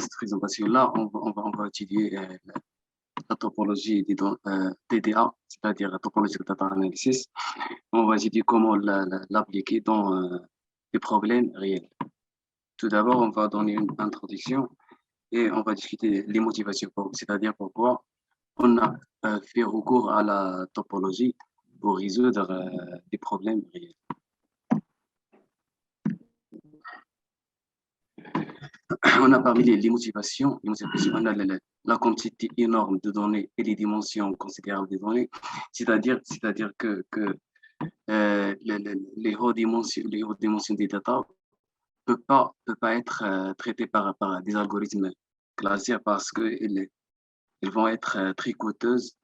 cette présentation-là, on va étudier la topologie des DDA, c'est-à-dire la topologie de data analysis. On va étudier comment l'appliquer dans des problèmes réels. Tout d'abord, on va donner une introduction et on va discuter les motivations, c'est-à-dire pourquoi on a fait recours à la topologie pour résoudre des problèmes réels. On a parmi les motivations, on a la quantité énorme de données et les dimensions considérables des données, c'est-à-dire que les hautes dimensions des data ne peut pas être traitées par des algorithmes classiques parce qu'elles vont être très coûteuses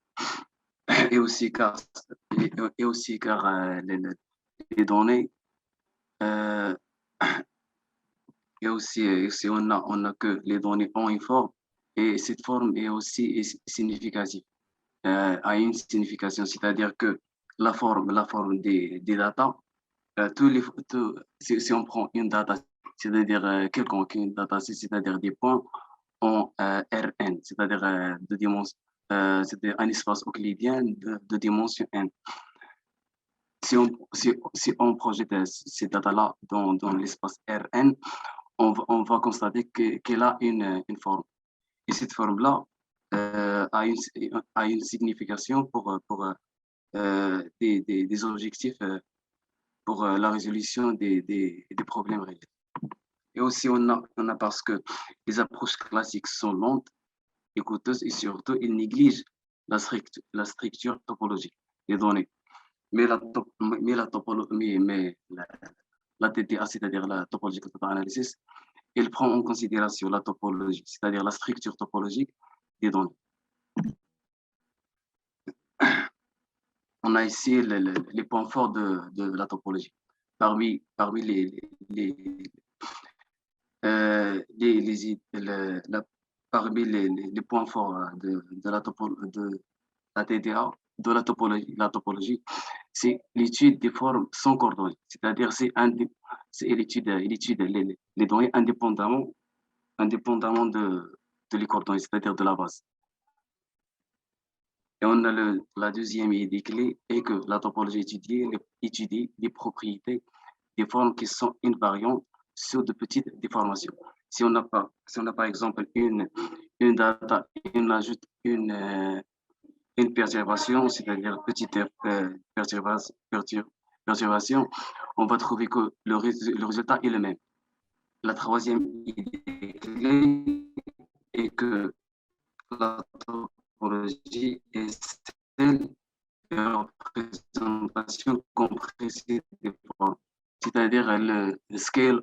et aussi car les données et aussi on a que les données ont une forme et cette forme est aussi significative, a une signification, c'est-à-dire que la forme des data, si on prend une data, c'est-à-dire quelconque une data, c'est-à-dire des points en Rn, c'est-à-dire c'est un espace euclidien de dimension n. Si on projette ces data-là dans l'espace Rn, on va constater qu'elle a une forme. Et cette forme-là a une signification pour des objectifs pour la résolution des problèmes réels. Et aussi, on a parce que les approches classiques sont lentes et coûteuses et surtout, ils négligent la structure topologique des données. Mais la TTA, c'est-à-dire la topologie de data analysis, elle prend en considération la topologie, c'est-à-dire la structure topologique des données. On a ici les points forts de la topologie. Parmi les points forts de la TDA, de la topologie, c'est l'étude des formes sans coordonnées. C'est-à-dire, elle étude les données indépendamment de les coordonnées, c'est-à-dire de la base. Et on a la deuxième idée clé est que la topologie étudie les propriétés des formes qui sont invariantes sur de petites déformations. Si on a par exemple une data, on ajoute une perturbation, c'est-à-dire petite perturbation, on va trouver que le résultat est le même. La troisième idée clé est que la topologie est celle de représentation compressée des formes, c'est-à-dire le scale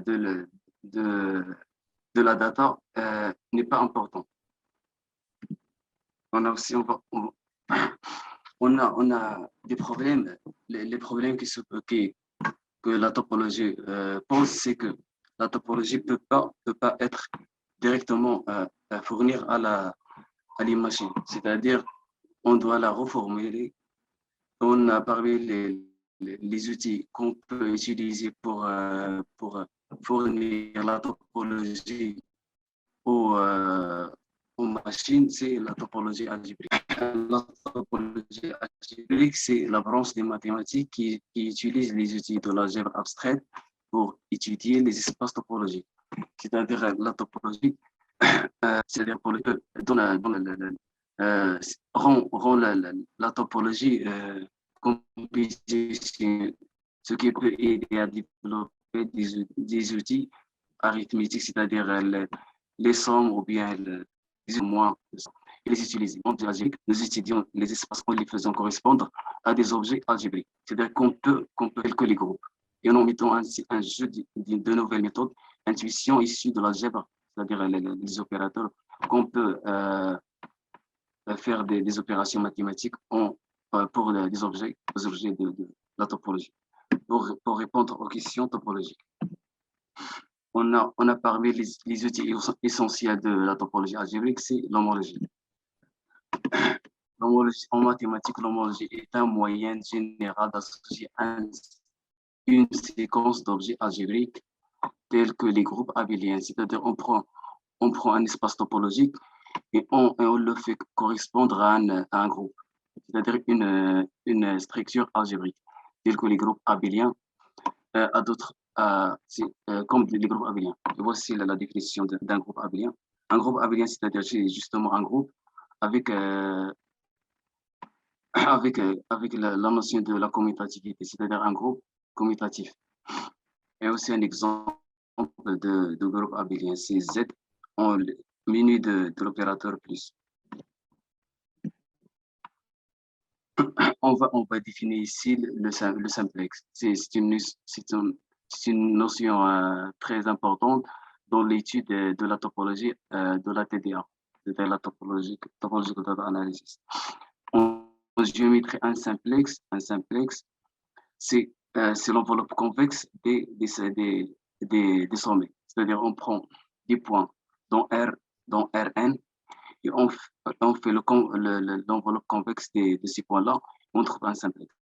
de la data n'est pas important. On a aussi on a des problèmes. Les problèmes que la topologie pose, c'est que la topologie peut pas être directement fournir à l'image. C'est-à-dire, on doit la reformuler. On a parmi les outils qu'on peut utiliser pour fournir la topologie aux machines, c'est la topologie algébrique. La topologie algébrique, c'est la branche des mathématiques qui utilise les outils de l'algèbre abstraite pour étudier les espaces topologiques. C'est-à-dire la topologie, c'est-à-dire pour rend la topologie compétitive, ce qui peut aider à développer des outils arithmétiques, c'est-à-dire les sommes ou bien les moins et les utiliser. En algébrique, nous étudions les espaces en les faisant correspondre à des objets algébriques. C'est-à-dire qu'on peut calculer les groupes. Et en mettant ainsi un jeu de nouvelles méthodes, intuition issue de l'algèbre, c'est-à-dire les opérateurs, qu'on peut faire des opérations mathématiques pour des objets de la topologie, pour répondre aux questions topologiques. On a parmi les outils essentiels de la topologie algébrique, c'est l'homologie. En mathématiques, l'homologie est un moyen général d'associer une séquence d'objets algébriques tels que les groupes abéliens, c'est-à-dire on prend un espace topologique et on le fait correspondre à un groupe, c'est-à-dire une structure algébrique, telle que les groupes abéliens, à d'autres, comme les groupes abéliens. Et voici la définition d'un groupe abélien. Un groupe abélien, c'est-à-dire justement un groupe avec, avec la notion de la commutativité, c'est-à-dire un groupe commutatif. Et aussi un exemple de groupe abélien, c'est Z en menu de l'opérateur plus. On va définir ici le simplex. C'est une notion très importante dans l'étude de la topologie de la TDA, c'est-à-dire la topologie data analysis. En géométrie, un simplex, c'est l'enveloppe convexe des sommets. C'est-à-dire on prend des points dans Rn, et on fait l'enveloppe convexe de ces points-là, on trouve un simplex.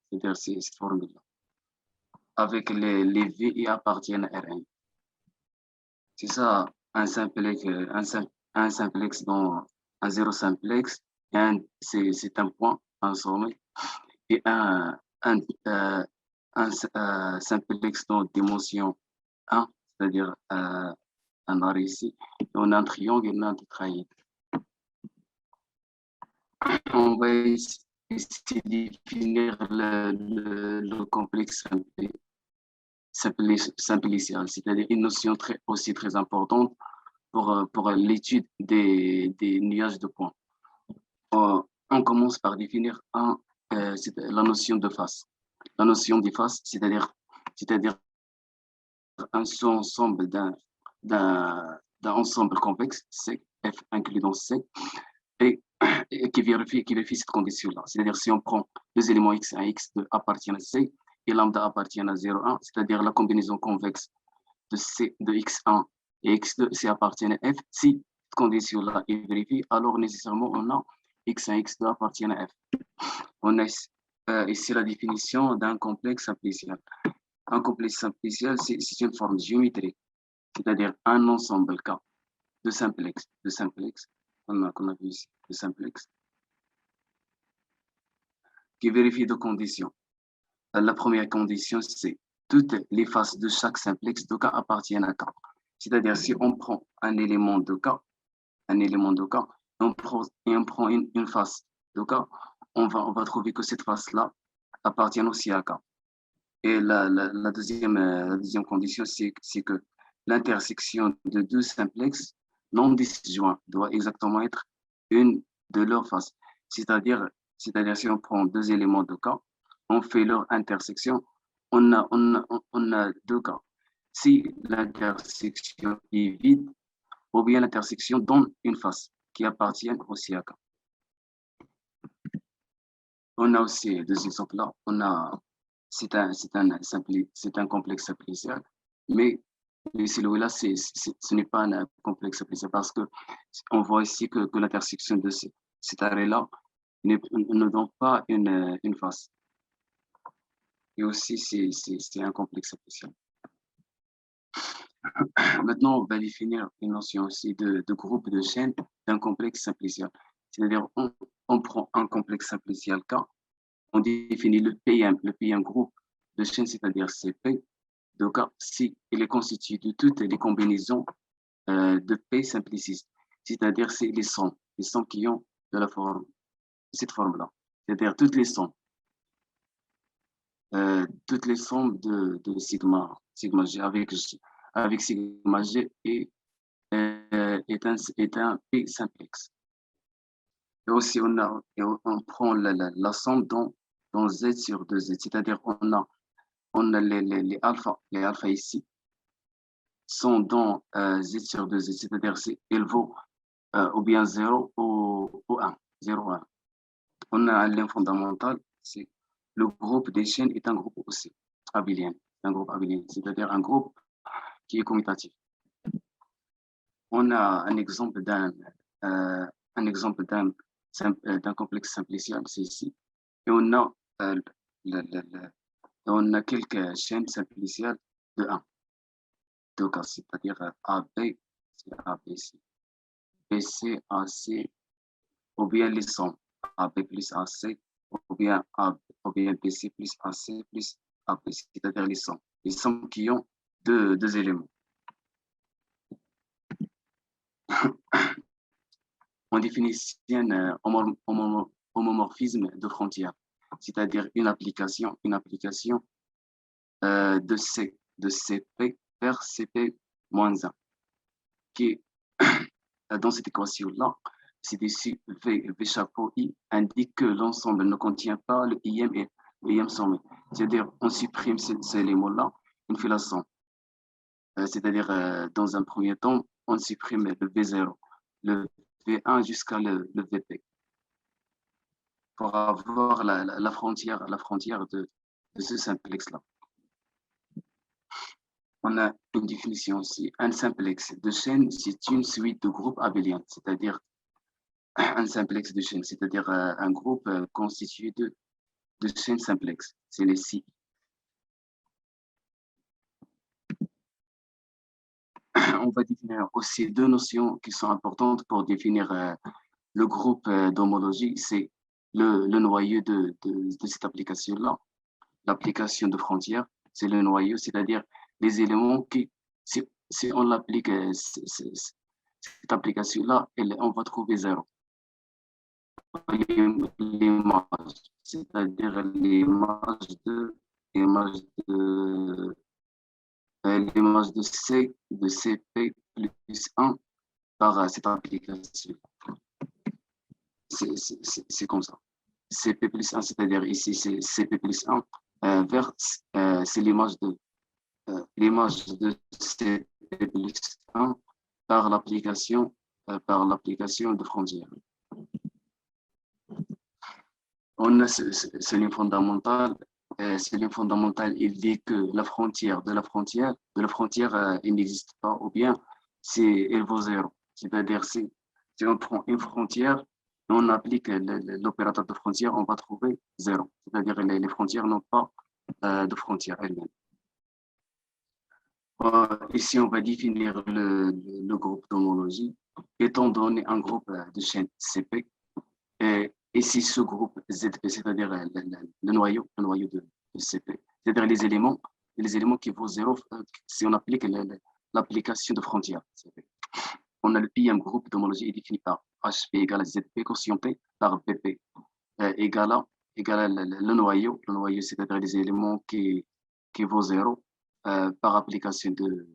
C'est-à-dire cette formule-là, avec les V qui appartiennent à Rn. C'est ça, un simplex, un simplex dans un zéro simplex, c'est un point, un sommet, et un simplex dans dimension 1, c'est-à-dire un arrêt ici, et on a un triangle et un tétraèdre. On va ici définir le complexe simplicial, c'est-à-dire une notion aussi très importante pour l'étude des nuages de points. On commence par définir la notion de face. La notion de face, c'est-à-dire un ensemble d'un ensemble complexe, C, F inclus dans C, et qui vérifie cette condition-là. C'est-à-dire si on prend deux éléments x1 et x2 appartiennent à C et lambda appartient à 0,1, c'est-à-dire la combinaison convexe de x1 et x2, C appartient à F. Si cette condition-là est vérifiée, alors nécessairement on a x1 et x2 appartiennent à F. On a ici la définition d'un complexe simplicial. Un complexe simplicial, c'est une forme géométrique, c'est-à-dire un ensemble K de simplex, qu'on a vu ici, de simplex, qui vérifie deux conditions. La première condition, c'est toutes les faces de chaque simplex de K appartiennent à K. C'est-à-dire, si on prend un élément de K, on prend une face de K, on va trouver que cette face-là appartient aussi à K. Et la deuxième condition, c'est que l'intersection de deux simplexes non disjoints doit exactement être une de leurs faces. C'est-à-dire, si on prend deux éléments de K, on fait leur intersection, on a deux cas. Si l'intersection est vide, ou bien l'intersection donne une face qui appartient aussi à K. On a aussi deux exemples là. C'est un complexe simplicial, mais celui-là, ce n'est pas un complexe simplicial parce qu'on voit ici que l'intersection de cet arrêt-là ne donne pas une face. Et aussi, c'est un complexe simplicial. Maintenant, on va définir une notion aussi de groupe de chaînes d'un complexe simplicial. C'est-à-dire, on prend un complexe simplicial K, on définit le PM groupe de chaînes, c'est-à-dire CP, de K, si il est constitué de toutes les combinaisons de P simpliciste, c'est-à-dire c'est les sommes qui ont de la forme, cette forme-là, c'est-à-dire toutes les sommes de sigma G avec sigma G est un P simplex. Et aussi, on prend la somme dans Z sur 2Z, c'est-à-dire on a les alpha ici sont dans Z sur 2Z, c'est-à-dire il vaut ou bien 0 ou 1, 0, 1. On a un lien fondamental, c'est le groupe des chaînes est un groupe aussi abélien, c'est-à-dire un groupe qui est commutatif. On a un exemple d'un complexe simplicial, c'est ici. Et on a quelques chaînes simpliciales de 1. Deux cas, c'est-à-dire AB, c'est ABC, BC, AC, ou bien les sommes AB plus AC, ou bien BC plus AC plus AB, c'est-à-dire les sommes qui ont deux éléments. On définit un homomorphisme de frontière, c'est-à-dire une application de CP vers CP moins 1, qui, dans cette équation-là, c'est ici V chapeau I indique que l'ensemble ne contient pas le IM et le IM sommé. C'est-à-dire, on supprime ces éléments-là, on fait la somme. C'est-à-dire, dans un premier temps, on supprime le V0, le V1 jusqu'à le VP, pour avoir la frontière de ce simplex-là. On a une définition aussi. Un simplex de chaîne, c'est une suite de groupes abéliens, c'est-à-dire un simplex de chaîne, c'est-à-dire un groupe constitué de chaînes simplex. C'est les CI. On va définir aussi deux notions qui sont importantes pour définir le groupe d'homologie. C'est le noyau de cette application-là. L'application de frontière, c'est le noyau, c'est-à-dire les éléments qui, si on l'applique, cette application-là, on va trouver 0. L'image, c'est-à-dire l'image de l'image de CP plus 1 par cette application. C'est comme ça. CP plus 1, c'est-à-dire ici, c'est CP plus 1 vers, c'est l'image de CP plus 1 par l'application de frontière. On a ce lien fondamental. Ce lien fondamental, il dit que la frontière, il n'existe pas, ou bien elle vaut 0. C'est-à-dire, si on prend une frontière et on applique l'opérateur de frontière, on va trouver 0. C'est-à-dire, les frontières n'ont pas de frontière elles-mêmes. Ici, on va définir le groupe d'homologie, étant donné un groupe de chaînes CP. Et si ce groupe ZP, c'est-à-dire le noyau de CP, c'est-à-dire les éléments qui vaut 0, si on applique l'application de frontière CP. On a le IM groupe d'homologie défini par HP égale à ZP quotient P par BP égale à le noyau, c'est-à-dire les éléments qui vaut 0 par application de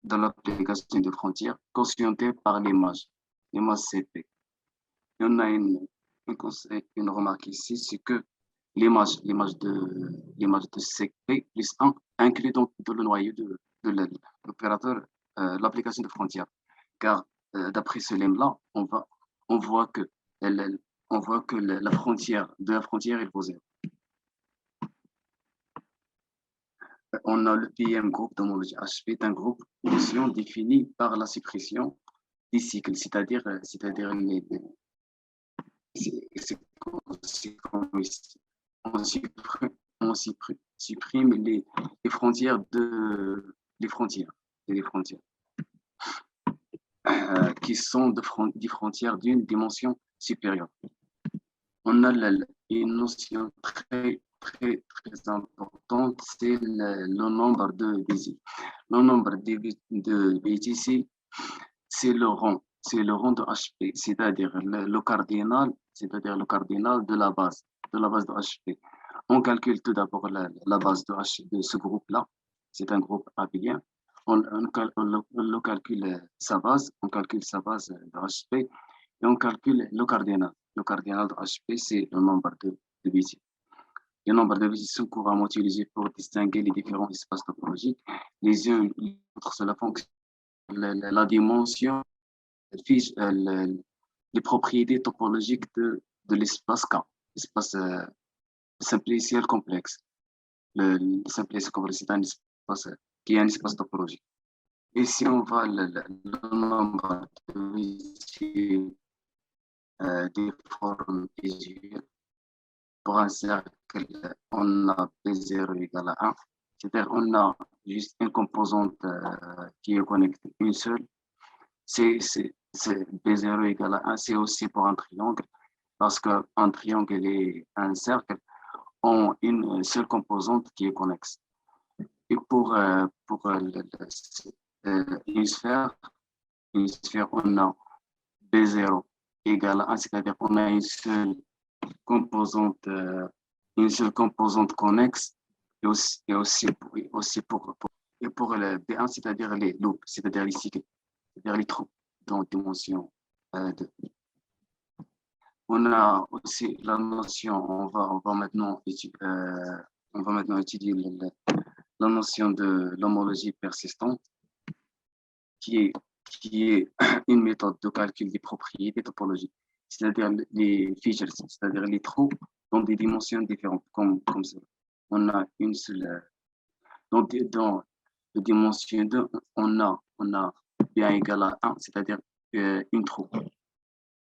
l'application de frontière quotientée par l'image CP. Et on a une remarque ici, c'est que l'image de CP plus 1 inclut donc dans le noyau de l'opérateur l'application de frontière. Car d'après ce lemme-là, on voit que la frontière il vaut 0. On a le PM groupe d'homologie HP, un groupe d'options défini par la suppression des cycles, c'est-à-dire on supprime les frontières qui sont des frontières d'une dimension supérieure. On a une notion très importante, c'est le nombre de bits. Le nombre de bits ici, c'est le rang de HP, c'est-à-dire le cardinal de la base de HP. On calcule tout d'abord la base de ce groupe-là, c'est un groupe abélien. On calcule sa base, de HP, et on calcule le cardinal. Le cardinal de HP, c'est le nombre de bits. Les nombres de bits sont couramment utilisés pour distinguer les différents espaces topologiques. Les uns et les autres, cela fonctionne. La dimension fiche les propriétés topologiques de l'espace K, l'espace simpliciel complexe. Le simpliciel complexe, c'est un espace qui est un espace topologique. Et si on va le nombre de bits des formes visuelles, pour un cercle, on a B0 égale à 1. C'est-à-dire on a juste une composante qui est connectée, une seule. C'est B0 égale à 1. C'est aussi pour un triangle, parce qu'un triangle et un cercle ont une seule composante qui est connexe. Et pour une sphère, on a B0 égale à 1, c'est-à-dire qu'on a une seule composante connexe, et pour le B1, c'est-à-dire les loops, c'est-à-dire les cycles, c'est-à-dire les trous dans dimension 2. On a aussi la notion, on va maintenant étudier la notion de l'homologie persistante, qui est une méthode de calcul des propriétés topologiques, c'est-à-dire les features, c'est-à-dire les trous dans des dimensions différentes, comme ça. On a une seule, dans la dimension 2, on a bien égal à 1, c'est-à-dire une trou,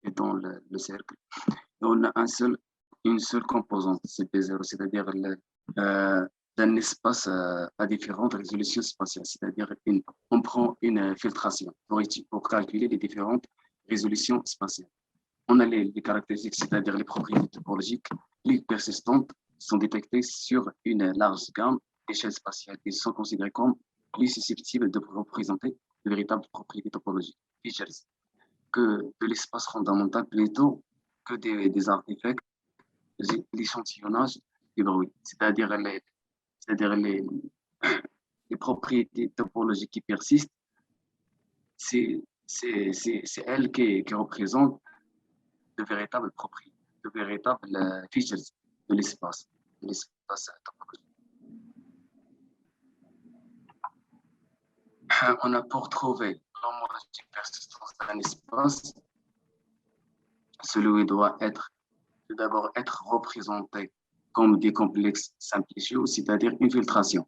et dans le cercle. Et on a une seule composante, c'est P0, c'est-à-dire d'un espace à différentes résolutions spatiales, c'est-à-dire on prend une filtration pour calculer les différentes résolutions spatiales. On a les caractéristiques, c'est-à-dire les propriétés topologiques, les persistantes sont détectées sur une large gamme d'échelles spatiales et sont considérées comme plus susceptibles de représenter de véritables propriétés topologiques, features, que de l'espace fondamental plutôt que des artefacts, l'échantillonnage du bruit, c'est-à-dire les propriétés topologiques qui persistent, c'est elles qui représentent de véritables propriétés, de véritables features de l'espace topologique. On a pour trouver l'homologie persistance d'un espace, celui doit d'abord être représenté comme des complexes simplifiés, c'est-à-dire une filtration.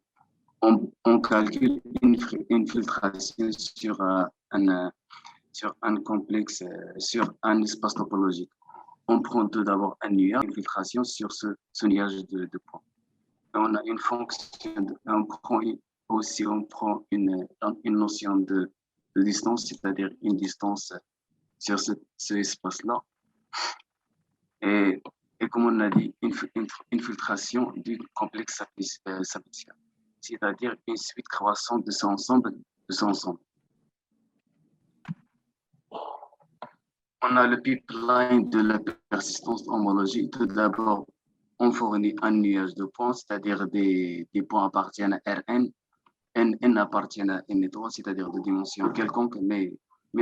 On calcule une filtration sur un complexe, sur un espace topologique. On prend tout d'abord un nuage, une filtration sur ce nuage de points. On a une fonction, on prend une notion de distance, c'est-à-dire une distance sur ce espace-là. Et comme on a dit, une filtration du complexe simplicial, c'est-à-dire une suite croissante de son ensemble. On a le pipeline de la persistance homologique. Tout d'abord, on fournit un nuage de points, c'est-à-dire des points appartiennent à Rn, N appartient à N3, c'est-à-dire de dimension quelconque, mais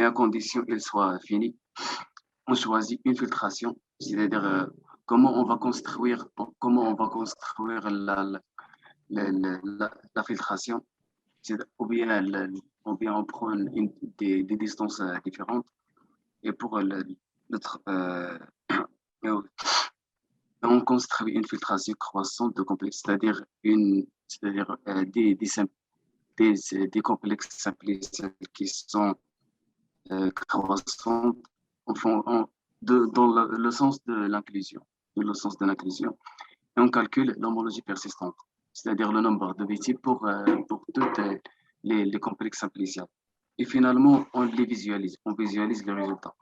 à condition qu'elle soit finie. On choisit une filtration, c'est-à-dire comment on va construire la filtration, ou bien on prend des distances différentes. Et pour on construit une filtration croissante de complexes, c'est-à-dire des complexes simplifiés qui sont croissantes dans le sens de l'inclusion. Et on calcule l'homologie persistante, c'est-à-dire le nombre de bits pour toutes les complexes simplifiés. Et finalement, on visualise les résultats.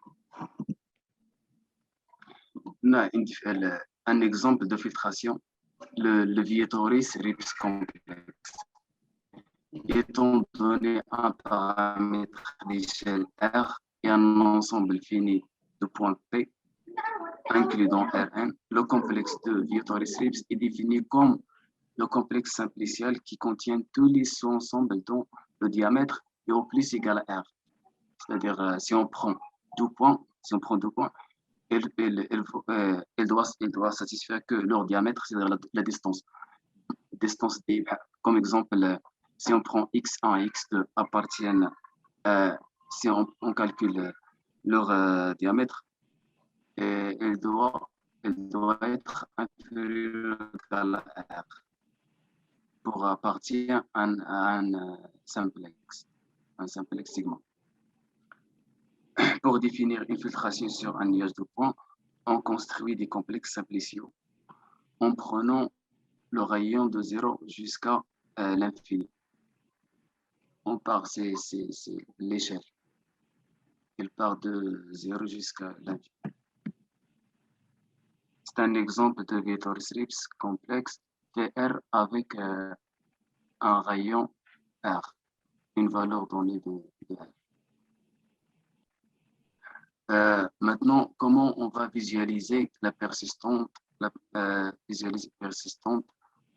On a un exemple de filtration, le Vietoris Rips complexe. Étant donné un paramètre d'échelle R et un ensemble fini de points P, inclus dans Rn, le complexe de Vietoris Rips est défini comme le complexe simplicial qui contient tous les sous-ensembles dont le diamètre est au plus égal à R. C'est-à-dire, si on prend 2 points, elle doit satisfaire que leur diamètre, c'est-à-dire la distance D. Comme exemple, si on prend x1 et x2 appartiennent, si on calcule leur diamètre, elle doit être inférieure à R pour appartenir à un simplex segment. Pour définir une filtration sur un nuage de points, on construit des complexes simpliciaux en prenant le rayon de 0 jusqu'à l'infini. On part, c'est l'échelle. Il part de 0 jusqu'à l'infini. C'est un exemple de vector ellipse complexe VR avec un rayon R, une valeur donnée de R. Maintenant, comment on va visualiser la persistante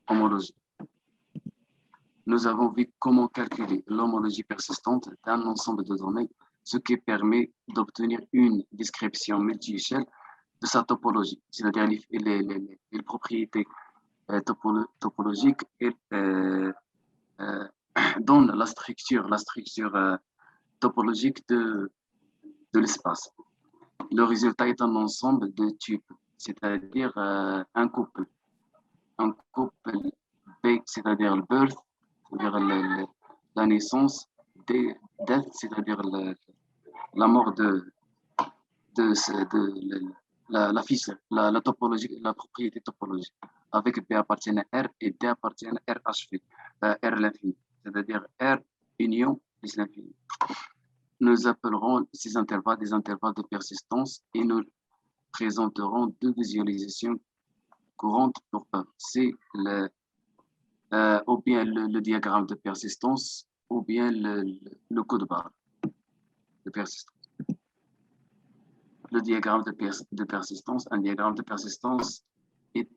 homologie? Nous avons vu comment calculer l'homologie persistante d'un ensemble de données, ce qui permet d'obtenir une description multi-échelle de sa topologie, c'est-à-dire les propriétés topologiques et donnent la structure topologique de l'espace. Le résultat est un ensemble de tubes, c'est-à-dire un couple. Un couple B, c'est-à-dire le birth, c'est-à-dire la naissance, death, c'est-à-dire la mort de la fiche, la topologie, la propriété topologique, avec B appartient à R et D appartient à RH, R l'infini, c'est-à-dire R union plus l'infini. Nous appellerons ces intervalles des intervalles de persistance et nous présenterons deux visualisations courantes pour eux. C'est ou bien le diagramme de persistance ou bien le code barre de persistance. Le diagramme de persistance, un diagramme de persistance est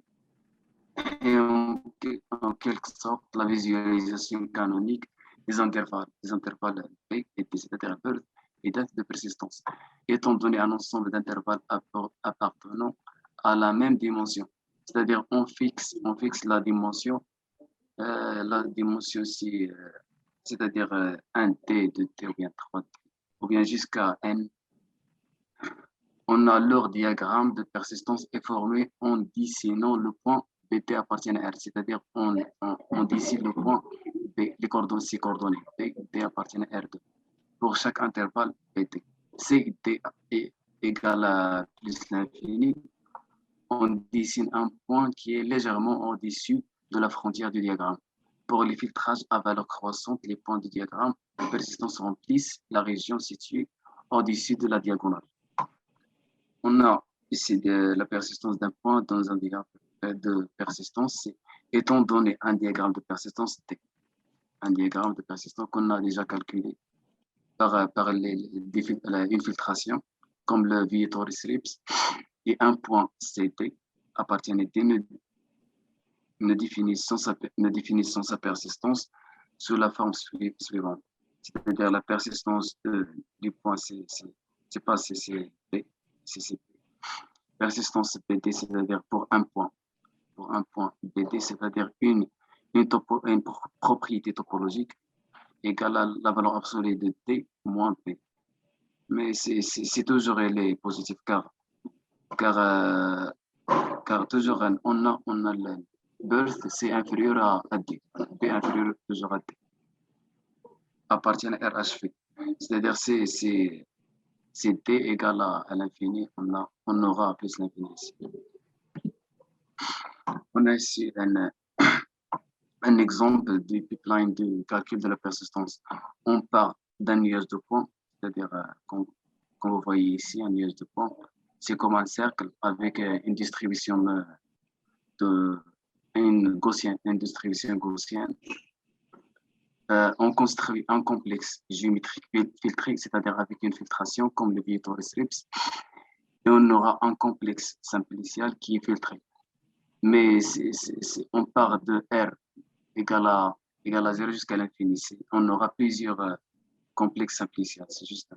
en quelque sorte la visualisation canonique des intervalles B et T, c'est-à-dire birth et death de persistance, étant donné un ensemble d'intervalles appartenant à la même dimension. C'est-à-dire on fixe la dimension c'est-à-dire 1T, 2T ou bien 3T, ou bien jusqu'à N. On a leur diagramme de persistance est formé en dessinant le point BT appartient à R, c'est-à-dire on dessine le point B, ces coordonnées, BT appartient à R2. Pour chaque intervalle BT, CT est égal à plus l'infini, on dessine un point qui est légèrement au-dessus de la frontière du diagramme. Pour les filtrages à valeur croissante, les points du diagramme de persistance remplissent la région située au-dessus de la diagonale. On a ici la persistance d'un point dans un diagramme de persistance, étant donné un diagramme de persistance T, un diagramme de persistance qu'on a déjà calculé par une filtration, comme le vector ellipse, et un point CT appartient à D, nous définissons sa persistance sous la forme suivante. C'est-à-dire la persistance du point c'est pas CCP, CCP. Persistance BD, c'est-à-dire pour un point BD, c'est-à-dire une propriété topologique égale à la valeur absolue de T moins P. Mais c'est toujours les positifs car toujours on a le birth, c'est inférieur à D. B inférieur toujours à D. Appartient à RH. C'est-à-dire c'est T égale à l'infini, on aura plus l'infini ici. On a ici un exemple du pipeline de calcul de la persistance. On part d'un nuage de points, c'est-à-dire, comme vous voyez ici, un nuage de points, c'est comme un cercle avec une distribution une distribution gaussienne. On construit un complexe géométrique filtré, c'est-à-dire avec une filtration comme le vector ellipse, et on aura un complexe simplicial qui est filtré. Mais on part de R égale à 0 jusqu'à l'infini. On aura plusieurs complexes simpliciels. C'est juste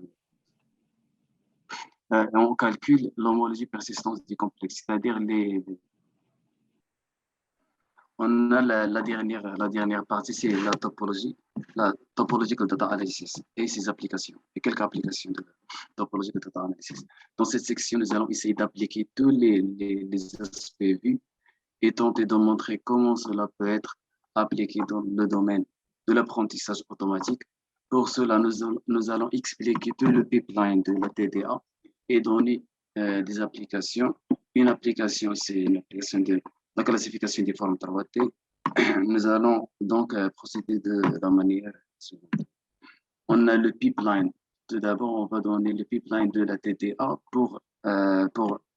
on calcule l'homologie persistance du complexe, c'est-à-dire on a la dernière partie, c'est la topologie de data analysis et ses applications, et quelques applications de topologie de data analysis. Dans cette section, nous allons essayer d'appliquer tous les aspects vus et tenter de montrer comment cela peut être appliqué dans le domaine de l'apprentissage automatique. Pour cela, nous allons expliquer tout le pipeline de la TDA et donner des applications. Une application, c'est une application la classification des formes 3T. Nous allons donc procéder de la manière suivante. On a le pipeline. Tout d'abord, on va donner le pipeline de la TDA pour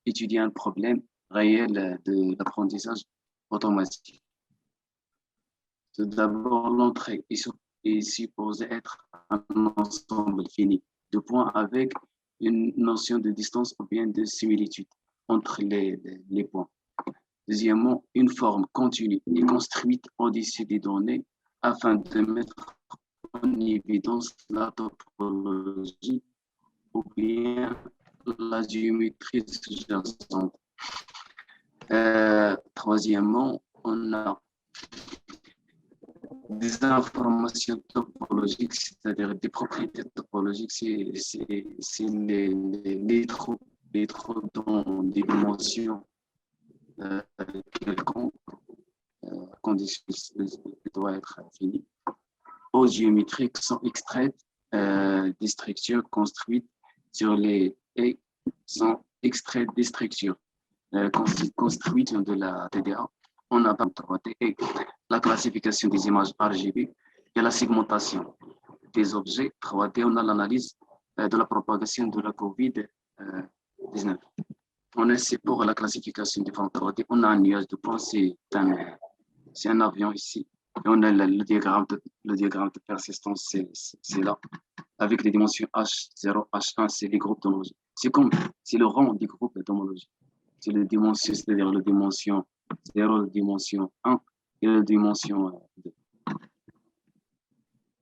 étudier un problème réel de l'apprentissage automatique. Tout d'abord, l'entrée est supposée être un ensemble fini de points avec une notion de distance ou bien de similitude entre les points. Deuxièmement, une forme continue est construite au-dessus des données afin de mettre en évidence la topologie ou bien la géométrie sous-jacente. Troisièmement, on a des informations topologiques, c'est-à-dire des propriétés topologiques, c'est les trous dans des dimensions quelconques, conditions doit être finies. Aux géométriques sont extraites des structures construites sur les et sont extraites des structures construites de la TDA. On a pas 3D et la classification des images RGB et la segmentation des objets 3D. On a l'analyse de la propagation de la COVID-19. On essaie pour la classification des formes 3D. On a un nuage de points, c'est un avion ici. Et on a le diagramme de persistance, c'est là, avec les dimensions H0, H1, c'est les groupes d'homologie. C'est le rang des groupes d'homologie. C'est les dimensions, c'est-à-dire la dimension 0, la dimension 1 et la dimension 2.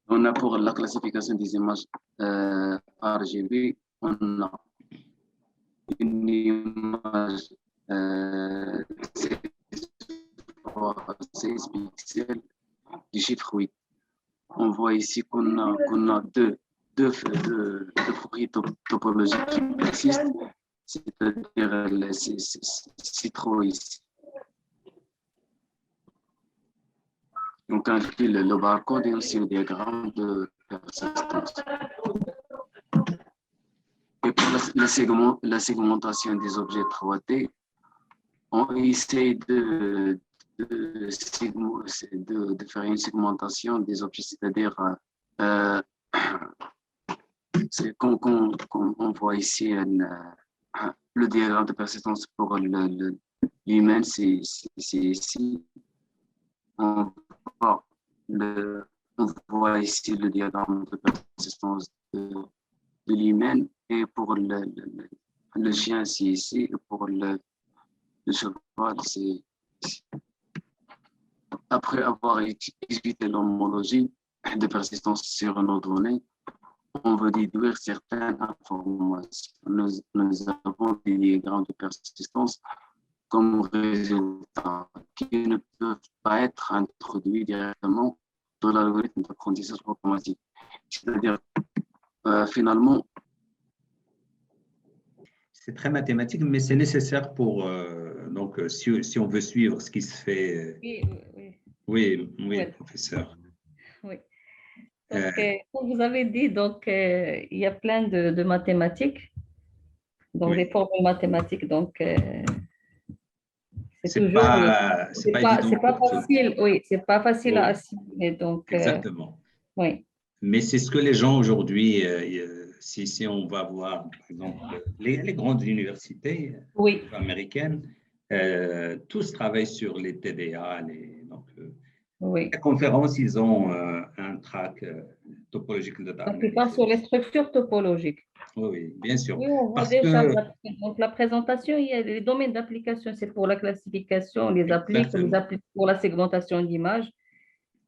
On a pour la classification des images RGB, on a une image 16 pixels du chiffre 8. On voit ici qu'on a deux propriétés topologiques qui existent, c'est-à-dire ces trois ici. On calcule le barcode et aussi le diagramme de persistance. Et pour la segmentation des objets 3D, on essaie de faire une segmentation des objets, c'est-à-dire on voit ici le diagramme de persistance pour l'humain, c'est ici. On voit ici le diagramme de persistance de l'humain et pour le chien, c'est ici, et pour le cheval, c'est ici. Après avoir exécuté l'homologie de persistance sur nos données, on veut déduire certaines informations. Nous avons des diagrammes de persistance comme résultat qui ne peuvent pas être introduits directement dans l'algorithme d'apprentissage automatique. C'est-à-dire, finalement, c'est très mathématique, mais c'est nécessaire pour, donc, si on veut suivre ce qui se fait. Oui, professeur. Oui. Donc, comme vous avez dit, donc, il y a plein de mathématiques, donc des formules mathématiques, donc c'est pas facile, oui, c'est pas facile à assimiler, donc. Exactement. Oui. Mais c'est ce que les gens aujourd'hui, si on va voir, par exemple, les grandes universités américaines, tous travaillent sur les TDA, donc. Oui. Les conférences, ils ont un track topologique de data. La plupart sur les structures topologiques. Oui, bien sûr. Oui, on voit déjà donc la présentation, il y a les domaines d'application, c'est pour la classification, les appliques pour la segmentation d'images.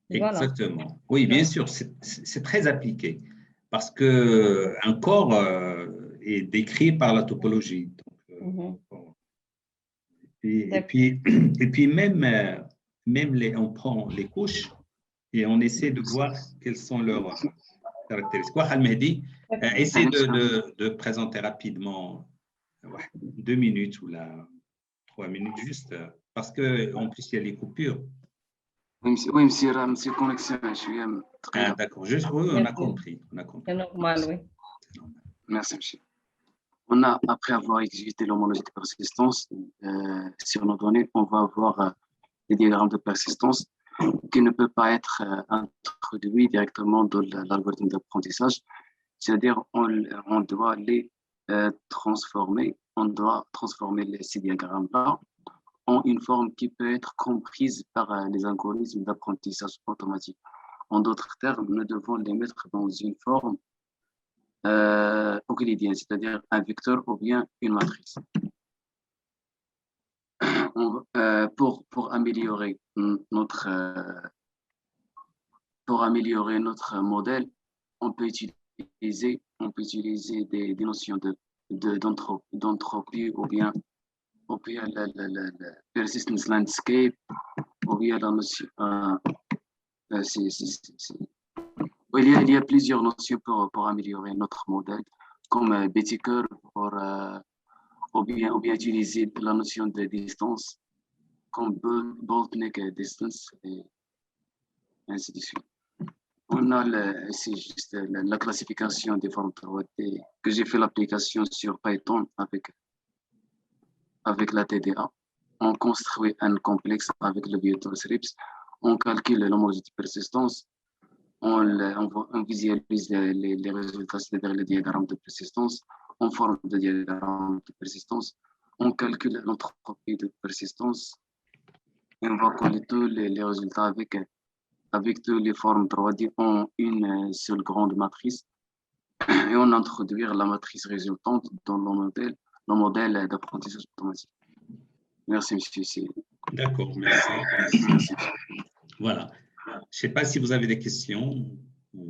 Exactement. Voilà. Oui, bien sûr, c'est très appliqué parce qu'un corps est décrit par la topologie. Donc, et puis même on prend les couches et on essaie de voir quelles sont leurs caractéristiques. Al-Mehdi, essaie de présenter rapidement 2 minutes ou 3 minutes juste, parce qu'en plus, il y a les coupures. Oui, monsieur, connexion, je suis d'accord, juste, oui, on a compris. C'est normal, oui. Merci, monsieur. Après avoir exécuté l'homologie de persistance, sur nos données, on va avoir des diagrammes de persistance qui ne peuvent pas être introduits directement dans l'algorithme d'apprentissage. C'est-à-dire, on doit les transformer, ces diagrammes-là en une forme qui peut être comprise par les algorithmes d'apprentissage automatique. En d'autres termes, nous devons les mettre dans une forme euclidienne, c'est-à-dire un vecteur ou bien une matrice. Pour améliorer notre modèle, on peut utiliser des notions d'entropie ou bien la persistence landscape ou bien la notion. Il y a plusieurs notions pour améliorer notre modèle, comme Betty Curve ou bien utiliser la notion de distance, comme Boltneck distance, et ainsi de suite. C'est juste la classification des formes 3D que j'ai fait l'application sur Python avec la TDA. On construit un complexe avec le VectorScript, on calcule l'homologie de persistance, on visualise les résultats, c'est-à-dire les diagrammes de persistance, on forme des diagrammes de persistance, on calcule l'entropie de persistance, et on va coller tous les résultats avec toutes les formes 3D en une seule grande matrice, et on introduit la matrice résultante dans le modèle d'apprentissage automatique. Merci, monsieur. D'accord, merci. Voilà. Je ne sais pas si vous avez des questions.